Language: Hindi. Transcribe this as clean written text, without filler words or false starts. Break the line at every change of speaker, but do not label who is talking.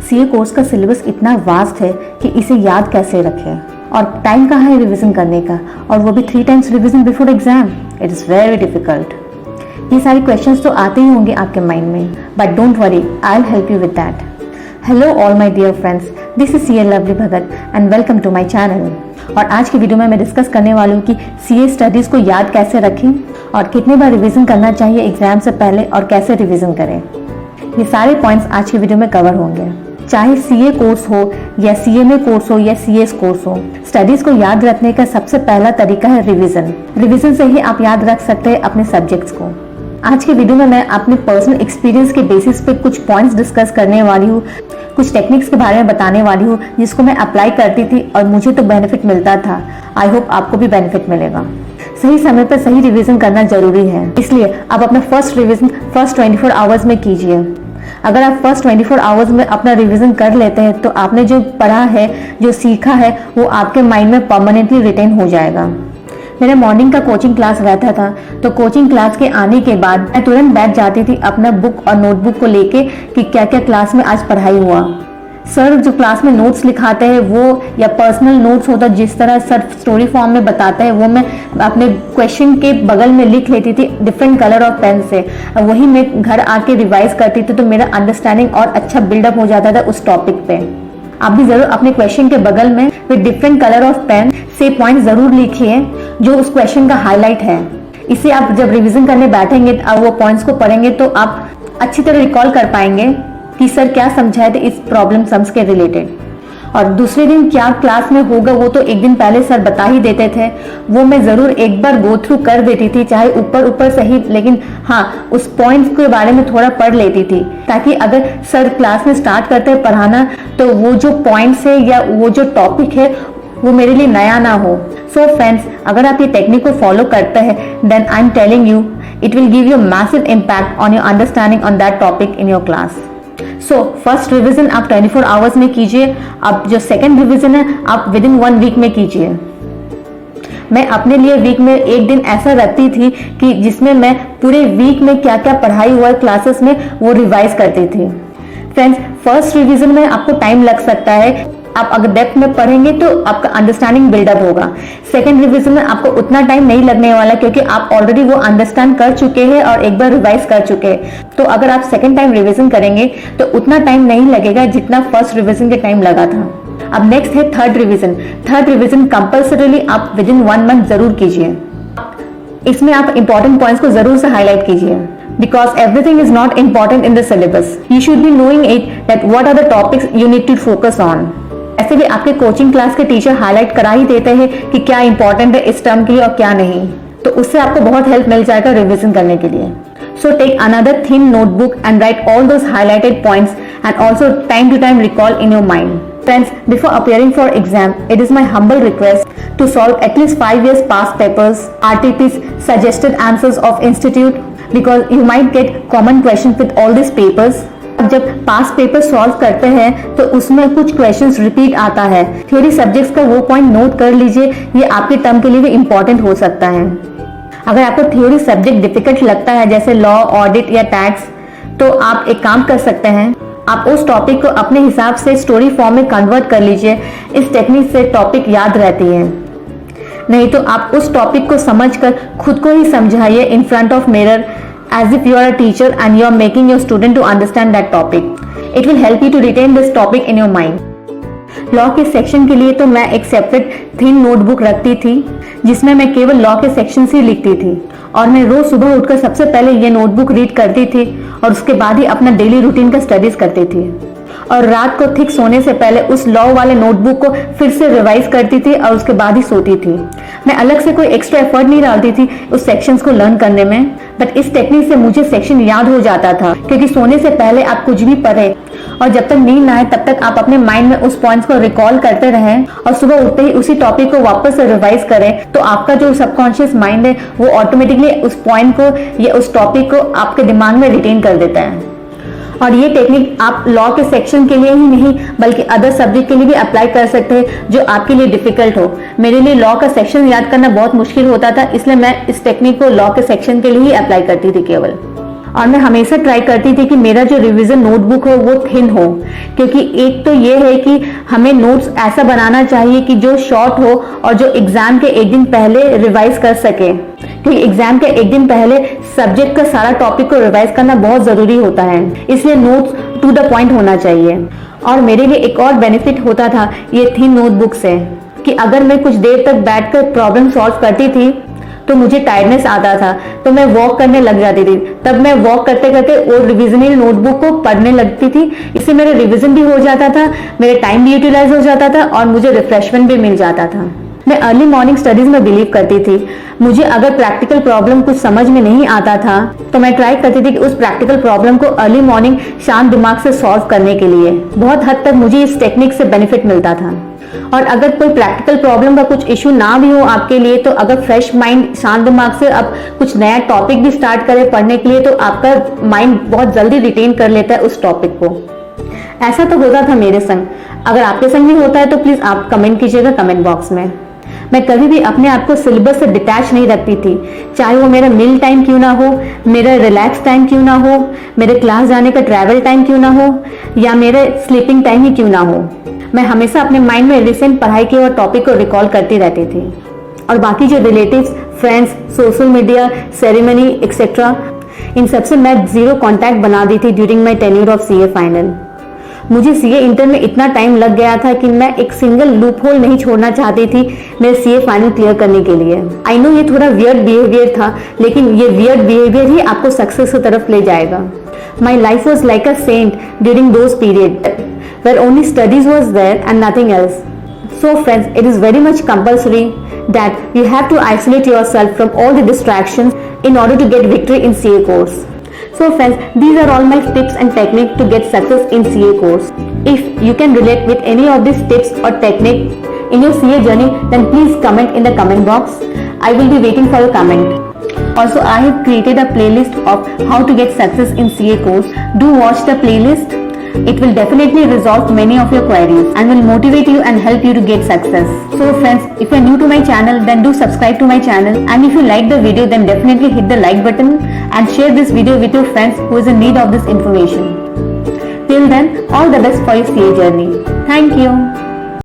सीए कोर्स का सिलेबस इतना वास्ट है कि इसे याद कैसे रखें और टाइम कहाँ है रिवीजन करने का, और वो भी 3 times revision before exam. It is very difficult. ये सारे क्वेश्चंस तो आते ही होंगे आपके माइंड में, but don't worry, I will help you with that. Hello all my dear friends, this is CA Lovely Bhagat and welcome to my channel. और आज की वीडियो में मैं डिस्कस करने वाली हूँ कि सीए स्टडीज़ को याद कैसे रखें और कितने बार रिवीजन करना चाहिए एग्जाम से पहले और कैसे रिवीजन करें। ये सारे पॉइंट्स आज की वीडियो में कवर होंगे। चाहे सीए कोर्स हो या सीएमए कोर्स हो या सीएस कोर्स हो, स्टडीज को याद रखने का सबसे पहला तरीका है रिवीजन। रिवीजन से ही आप याद रख सकते हैं अपने सब्जेक्ट्स को। आज के वीडियो में मैं अपने पर्सनल एक्सपीरियंस के बेसिस पे कुछ पॉइंट्स डिस्कस करने वाली हूँ, कुछ टेक्निक्स के बारे में बताने वाली हूँ जिसको मैं अप्लाई करती थी और मुझे तो बेनिफिट मिलता था। आई होप आपको भी बेनिफिट मिलेगा। सही समय पर सही रिवीजन करना जरूरी है, इसलिए आप अपना फर्स्ट रिवीजन फर्स्ट 24 आवर्स में कीजिए। अगर आप फर्स्ट 24 आवर्स में अपना रिवीजन कर लेते हैं तो आपने जो पढ़ा है, जो सीखा है, वो आपके माइंड में परमानेंटली रिटेन हो जाएगा। मेरा मॉर्निंग का कोचिंग क्लास रहता था, तो कोचिंग क्लास के आने के बाद मैं तुरंत बैठ जाती थी अपना बुक और नोटबुक को लेके कि क्या क्या क्लास में आज पढ़ाई हुआ। सर जो क्लास में नोट्स लिखाते हैं वो, या पर्सनल नोट्स होता जिस तरह सर स्टोरी फॉर्म में बताते हैं, वो मैं अपने क्वेश्चन के बगल में लिख लेती थी डिफरेंट कलर ऑफ पेन से। वही मैं घर आके रिवाइज करती थी, तो मेरा अंडरस्टैंडिंग और अच्छा बिल्डअप हो जाता था उस टॉपिक पे। आप भी जरूर अपने क्वेश्चन के बगल में with different colour of pen से पॉइंट जरूर लिखिए जो उस क्वेश्चन का हाईलाइट है। इससे आप जब रिवीजन करने बैठेंगे और वो पॉइंट्स को पढ़ेंगे तो आप अच्छी तरह रिकॉल कर पाएंगे कि सर क्या समझाए थे इस प्रॉब्लम सम्स के रिलेटेड। और दूसरे दिन क्या क्लास में होगा वो तो एक दिन पहले सर बता ही देते थे, वो मैं जरूर एक बार गो थ्रू कर देती थी, चाहे ऊपर ऊपर सही, लेकिन हाँ उस पॉइंट्स के बारे में थोड़ा पढ़ लेती थी, ताकि अगर सर क्लास में स्टार्ट करते हैं पढ़ाना तो वो जो पॉइंट्स है या वो जो टॉपिक है वो मेरे लिए नया ना हो। सो फ्रेंड्स, अगर आप ये टेक्निक को फॉलो करते हैं then I am telling you it will give you massive impact on your understanding on that topic in your class. So first revision आप 24 आवर्स में कीजिए। अब जो सेकंड रिवीजन है आप विद इन 1 वीक में कीजिए। मैं अपने लिए वीक में एक दिन ऐसा रखती थी कि जिसमें मैं पूरे वीक में क्या क्या पढ़ाई हुआ क्लासेस में वो रिवाइज करती थी। फ्रेंड्स, फर्स्ट रिवीजन में आपको टाइम लग सकता है, आप अगर डेप्थ में पढ़ेंगे तो आपका अंडरस्टैंडिंग बिल्डअप होगा। सेकंड रिवीजन में आपको उतना टाइम नहीं लगने वाला, क्योंकि आप ऑलरेडी वो अंडरस्टैंड कर चुके हैं और एक बार रिवाइज कर चुके हैं। तो अगर आप सेकंड टाइम रिवीजन करेंगे तो उतना टाइम नहीं लगेगा जितना फर्स्ट रिवीजन के टाइम लगा था। अब नेक्स्ट है third revision. Third revision compulsorily आप विद इन 1 मंथ जरूर कीजिए। इसमें आप इंपॉर्टेंट पॉइंट्स को जरूर से हाईलाइट कीजिए, because everything is not important in the syllabus. You should be knowing it that what are the topics you need to focus on. ऐसे भी आपके कोचिंग क्लास के टीचर हाईलाइट करा ही देते हैं कि क्या इंपॉर्टेंट है इस टर्म के लिए और क्या नहीं, तो उससे आपको बहुत हेल्प मिल जाएगा रिवीजन करने के लिए। So take another thin notebook and write all those highlighted points and also time to time recall in your mind. Friends, before appearing for exam, it is my humble request to solve at least 5 years past papers, RTP's suggested answers of institute, because you might get common questions with all these papers. जब पास पेपर सॉल्व करते हैं तो उसमें कुछ क्वेश्चंस रिपीट आता है। थ्योरी सब्जेक्ट्स का वो पॉइंट नोट कर लीजिए, ये आपके टर्म के लिए भी इम्पोर्टेंट हो सकता है। अगर आपको थ्योरी सब्जेक्ट डिफिकल्ट लगता है जैसे लॉ, ऑडिट या टैक्स, तो आप एक काम कर सकते हैं, आप उस टॉपिक को अपने हिसाब से स्टोरी फॉर्म में कन्वर्ट कर लीजिए। इस टेक्निक से टॉपिक याद रहती है। नहीं तो आप उस टॉपिक को समझकर खुद को ही समझाइए in front of mirror as if you are a teacher and you are making your student to understand that topic. It will help you to retain this topic in your mind. Law के सेक्शन के लिए तो मैं एक सेपरेट थिन नोटबुक रखती थी जिसमें मैं केवल लॉ के सेक्शन ही लिखती थी, और मैं रोज सुबह उठकर सबसे पहले ये नोटबुक रीड करती थी और उसके बाद ही अपना डेली रूटीन का स्टडीज करती थी। और रात को ठीक सोने से पहले उस लॉ वाले नोटबुक को फिर से रिवाइज करती थी और उसके बाद ही सोती थी। मैं अलग से कोई एक्स्ट्रा एफर्ट नहीं डालती थी उस सेक्शंस को लर्न करने में, बट इस टेक्निक से मुझे सेक्शन याद हो जाता था, क्योंकि सोने से पहले आप कुछ भी पढ़े और जब तक नींद ना आए तब तक आप अपने माइंड में उस पॉइंट्स को रिकॉल करते रहें और सुबह उठते ही उसी टॉपिक को वापस से रिवाइज करें, तो आपका जो सबकॉन्शियस माइंड है वो ऑटोमेटिकली उस पॉइंट को या उस टॉपिक को आपके दिमाग में रिटेन कर देता है। और ये टेक्निक आप लॉ के सेक्शन के लिए ही नहीं बल्कि अदर सब्जेक्ट के लिए भी अप्लाई कर सकते हैं जो आपके लिए डिफिकल्ट हो। मेरे लिए लॉ का सेक्शन याद करना बहुत मुश्किल होता था, इसलिए मैं इस टेक्निक को लॉ के सेक्शन के लिए ही अप्लाई करती थी केवल। और मैं हमेशा ट्राई करती थी कि मेरा जो रिवीजन नोटबुक हो वो थिन हो, क्योंकि एक तो ये है कि हमें नोट्स ऐसा बनाना चाहिए कि जो शॉर्ट हो और जो एग्जाम के एक दिन पहले रिवाइज कर सके, क्योंकि एग्जाम के एक दिन पहले सब्जेक्ट का सारा टॉपिक को रिवाइज करना बहुत जरूरी होता है, इसलिए नोट्स टू द पॉइंट होना चाहिए। और मेरे लिए एक और बेनिफिट होता था ये थिन नोटबुक से, कि अगर मैं कुछ देर तक बैठकर प्रॉब्लम सॉल्व करती थी तो मुझे टायर्डनेस आता था, तो मैं वॉक करने लग जाती थी। तब मैं वॉक करते करते वो रिविजनल नोटबुक को पढ़ने लगती थी। इससे मेरा रिविजन भी हो जाता था, मेरा टाइम भी यूटिलाइज हो जाता था और मुझे रिफ्रेशमेंट भी मिल जाता था। मैं अर्ली मॉर्निंग स्टडीज में बिलीव करती थी। मुझे अगर प्रैक्टिकल प्रॉब्लम कुछ समझ में नहीं आता था तो मैं ट्राई करती थी कि उस प्रैक्टिकल प्रॉब्लम को अर्ली मॉर्निंग शांत दिमाग से सॉल्व करने के लिए। बहुत हद तक मुझे इस टेक्निक से बेनिफिट मिलता था। और अगर कोई प्रैक्टिकल प्रॉब्लम का कुछ इश्यू ना भी हो आपके लिए, तो अगर फ्रेश माइंड शांत दिमाग से आप कुछ नया टॉपिक भी स्टार्ट करें पढ़ने के लिए, तो आपका माइंड बहुत जल्दी रिटेन कर लेता है उस टॉपिक को। ऐसा तो होता था मेरे संग। अगर आपके संग भी होता है तो प्लीज आप कमेंट कीजिएगा कमेंट बॉक्स में। मैं कभी भी अपने आप को सिलेबस से डिटैच नहीं रखती थी, चाहे वो मेरा मील टाइम क्यों ना हो, मेरा रिलैक्स टाइम क्यों ना हो, मेरे क्लास जाने का ट्रैवल टाइम क्यों ना हो, या मेरे स्लीपिंग टाइम ही क्यों ना हो। मैं हमेशा अपने माइंड में रिसेंट पढ़ाई के और टॉपिक को रिकॉल करती रहती थी। और बाकी जो relatives, friends, social media, ceremony etcetera, इन सबसे मैं जीरो कॉन्टैक्ट बना दी थी during my tenure of CA final. मुझे सीए इंटर में इतना टाइम लग गया था कि मैं एक सिंगल लूप होल नहीं छोड़ना चाहती थी मेरे सीए फाइनल क्लियर करने के लिए। आई नो ये थोड़ा वियर्ड बिहेवियर था, लेकिन ये वियर्ड बिहेवियर ही आपको सक्सेस की तरफ ले जाएगा। My life was like a saint during those period where only studies was there and nothing else. So friends, it is very much compulsory that you have to isolate yourself from all the distractions in order to get victory in CA course. So friends, these are all my tips and techniques to get success in CA course. If you can relate with any of these tips or technique in your CA journey, then please comment in the comment box. I will be waiting for your comment. Also, I have created a playlist of how to get success in CA course. Do watch the playlist. It will definitely resolve many of your queries and will motivate you and help you to get success. So friends, if you are new to my channel, then do subscribe to my channel, and if you like the video, then definitely hit the like button and share this video with your friends who is in need of this information. Till then, all the best for your CA journey. Thank you.